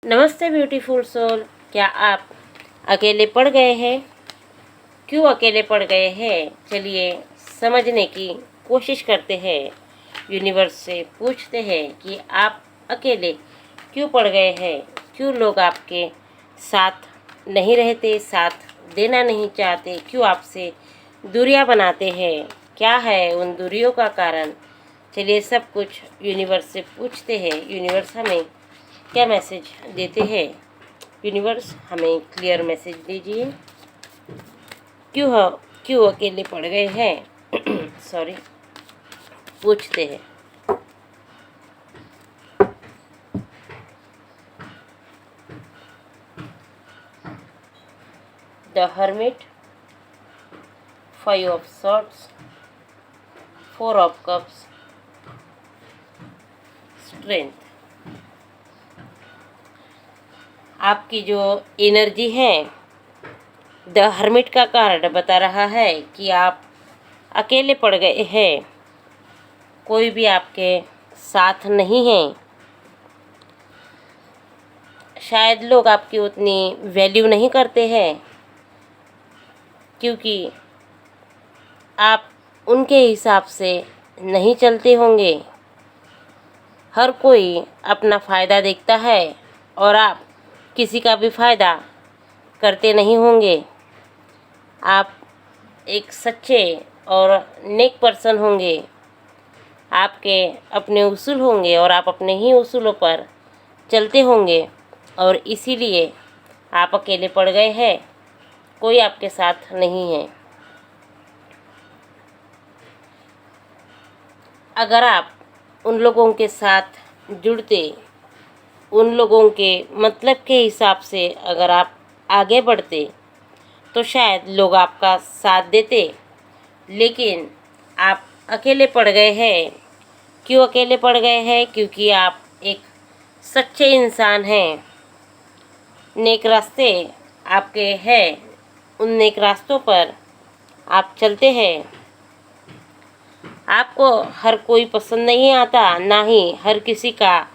नमस्ते beautiful soul. क्या आप अकेले पड़ गए हैं? क्यों अकेले पड़ गए हैं? चलिए समझने की कोशिश करते हैं। यूनिवर्स से पूछते हैं कि आप अकेले क्यों पड़ गए हैं? क्यों लोग आपके साथ नहीं रहते, साथ देना नहीं चाहते? क्यों आपसे दूरियां बनाते हैं? क्या है उन दूरियों का कारण? चलिए सब कुछ यूनिवर्स से पूछते हैं। यूनिवर्स हमें क्या मैसेज देते हैं? यूनिवर्स हमें क्लियर मैसेज दीजिए। क्यों अकेले पड़ गए हैं? सॉरी, पूछते हैं। The hermit, 5 of swords, 4 of cups, strength. आपकी जो एनर्जी है, द हर्मिट का कार्ड बता रहा है कि आप अकेले पड़ गए हैं। कोई भी आपके साथ नहीं है। शायद लोग आपकी उतनी वैल्यू नहीं करते हैं, क्योंकि आप उनके हिसाब से नहीं चलते होंगे। हर कोई अपना फ़ायदा देखता है और आप किसी का भी फ़ायदा करते नहीं होंगे। आप एक सच्चे और नेक पर्सन होंगे। आपके अपने उसूल होंगे और आप अपने ही उसूलों पर चलते होंगे, और इसीलिए आप अकेले पड़ गए हैं। कोई आपके साथ नहीं है। अगर आप उन लोगों के साथ जुड़ते, उन लोगों के मतलब के हिसाब से अगर आप आगे बढ़ते, तो शायद लोग आपका साथ देते। लेकिन आप अकेले पड़ गए हैं। क्यों अकेले पड़ गए हैं? क्योंकि आप एक सच्चे इंसान हैं। नेक रास्ते आपके हैं, उन नेक रास्तों पर आप चलते हैं। आपको हर कोई पसंद नहीं आता, ना ही हर किसी का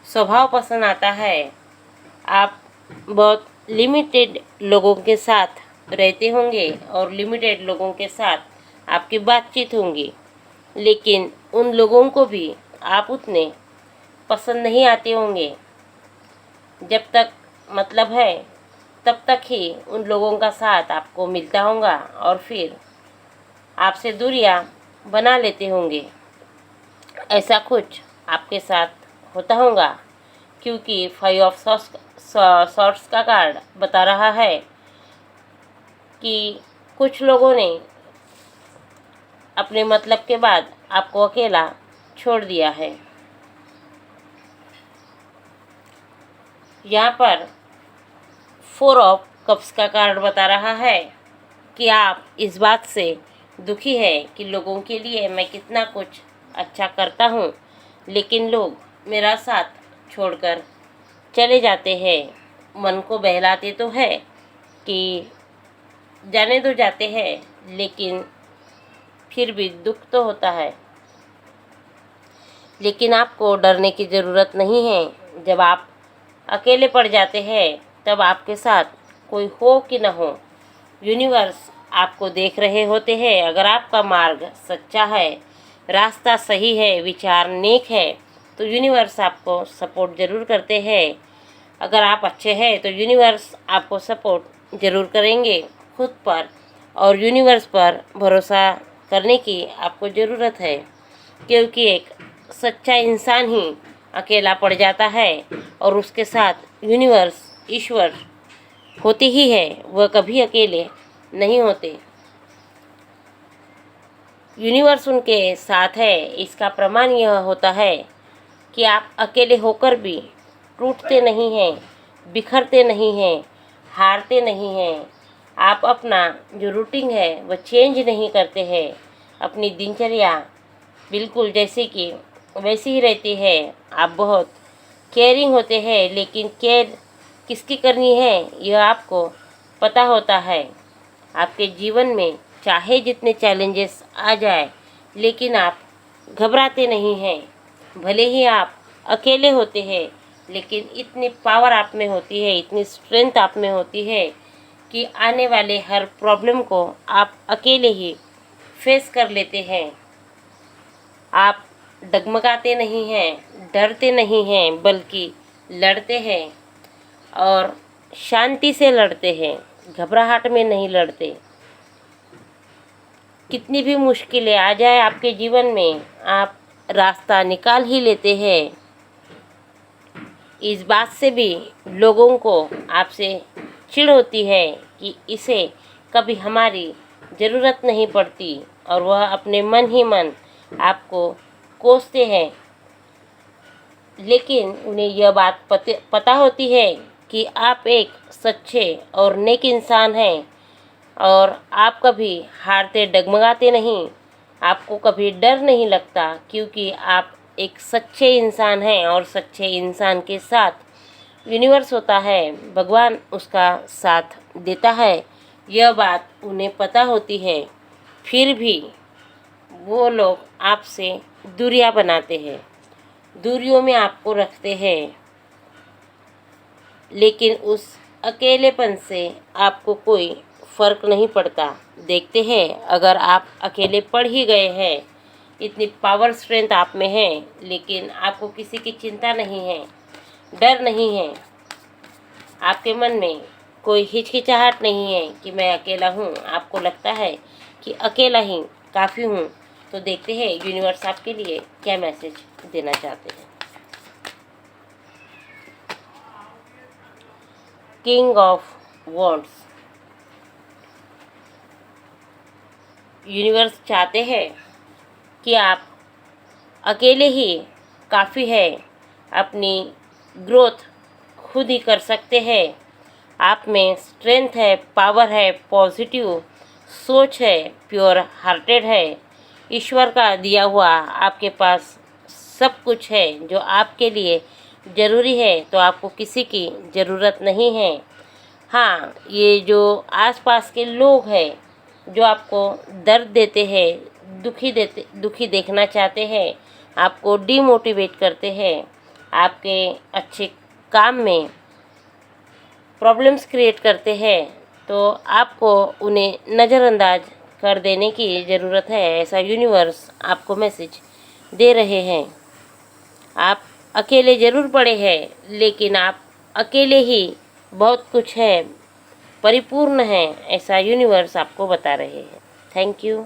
स्वभाव पसंद आता है। आप बहुत लिमिटेड लोगों के साथ रहते होंगे और लिमिटेड लोगों के साथ आपकी बातचीत होंगी, लेकिन उन लोगों को भी आप उतने पसंद नहीं आते होंगे। जब तक मतलब है तब तक ही उन लोगों का साथ आपको मिलता होगा, और फिर आपसे दूरियां बना लेते होंगे। ऐसा कुछ आपके साथ होता होगा, क्योंकि 5 ऑफ सॉर्ड्स का कार्ड बता रहा है कि कुछ लोगों ने अपने मतलब के बाद आपको अकेला छोड़ दिया है। यहाँ पर 4 ऑफ कप्स का कार्ड बता रहा है कि आप इस बात से दुखी है कि लोगों के लिए मैं कितना कुछ अच्छा करता हूँ, लेकिन लोग मेरा साथ छोड़कर चले जाते हैं। मन को बहलाते तो है कि जाने दो जाते हैं, लेकिन फिर भी दुख तो होता है। लेकिन आपको डरने की ज़रूरत नहीं है। जब आप अकेले पड़ जाते हैं, तब आपके साथ कोई हो कि न हो, यूनिवर्स आपको देख रहे होते हैं। अगर आपका मार्ग सच्चा है, रास्ता सही है, विचार नेक है, तो यूनिवर्स आपको सपोर्ट ज़रूर करते हैं। अगर आप अच्छे हैं तो यूनिवर्स आपको सपोर्ट ज़रूर करेंगे। खुद पर और यूनिवर्स पर भरोसा करने की आपको ज़रूरत है, क्योंकि एक सच्चा इंसान ही अकेला पड़ जाता है और उसके साथ यूनिवर्स, ईश्वर होती ही है। वह कभी अकेले नहीं होते। यूनिवर्स उनके साथ है। इसका प्रमाण यह होता है कि आप अकेले होकर भी टूटते नहीं हैं, बिखरते नहीं हैं, हारते नहीं हैं। आप अपना जो रूटीन है वह चेंज नहीं करते हैं। अपनी दिनचर्या बिल्कुल जैसे कि वैसी ही रहती है। आप बहुत केयरिंग होते हैं, लेकिन केयर किसकी करनी है यह आपको पता होता है। आपके जीवन में चाहे जितने चैलेंजेस आ जाए, लेकिन आप घबराते नहीं हैं। भले ही आप अकेले होते हैं, लेकिन इतनी पावर आप में होती है, इतनी स्ट्रेंथ आप में होती है कि आने वाले हर प्रॉब्लम को आप अकेले ही फेस कर लेते हैं। आप डगमगाते नहीं हैं, डरते नहीं हैं, बल्कि लड़ते हैं और शांति से लड़ते हैं, घबराहट में नहीं लड़ते। कितनी भी मुश्किलें आ जाए आपके जीवन में, आप रास्ता निकाल ही लेते हैं। इस बात से भी लोगों को आपसे चिढ़ होती है कि इसे कभी हमारी ज़रूरत नहीं पड़ती, और वह अपने मन ही मन आपको कोसते हैं। लेकिन उन्हें यह बात पता होती है कि आप एक सच्चे और नेक इंसान हैं और आप कभी हारते डगमगाते नहीं, आपको कभी डर नहीं लगता, क्योंकि आप एक सच्चे इंसान हैं और सच्चे इंसान के साथ यूनिवर्स होता है, भगवान उसका साथ देता है। यह बात उन्हें पता होती है, फिर भी वो लोग आपसे दूरियां बनाते हैं, दूरियों में आपको रखते हैं। लेकिन उस अकेलेपन से आपको कोई फ़र्क नहीं पड़ता। देखते हैं, अगर आप अकेले पड़ ही गए हैं, इतनी पावर स्ट्रेंथ आप में है, लेकिन आपको किसी की चिंता नहीं है, डर नहीं है, आपके मन में कोई हिचकिचाहट नहीं है कि मैं अकेला हूँ, आपको लगता है कि अकेला ही काफ़ी हूँ, तो देखते हैं यूनिवर्स आपके लिए क्या मैसेज देना चाहते हैं। King of wands. यूनिवर्स चाहते हैं कि आप अकेले ही काफ़ी है, अपनी ग्रोथ खुद ही कर सकते हैं। आप में स्ट्रेंथ है, पावर है, पॉजिटिव सोच है, प्योर हार्टेड है, ईश्वर का दिया हुआ आपके पास सब कुछ है जो आपके लिए ज़रूरी है, तो आपको किसी की ज़रूरत नहीं है। हाँ, ये जो आसपास के लोग हैं जो आपको दर्द देते हैं, दुखी देखना चाहते हैं, आपको डीमोटिवेट करते हैं, आपके अच्छे काम में प्रॉब्लम्स क्रिएट करते हैं, तो आपको उन्हें नज़रअंदाज कर देने की ज़रूरत है। ऐसा यूनिवर्स आपको मैसेज दे रहे हैं। आप अकेले ज़रूर पड़े हैं, लेकिन आप अकेले ही बहुत कुछ है, परिपूर्ण है, ऐसा यूनिवर्स आपको बता रहे हैं। Thank you.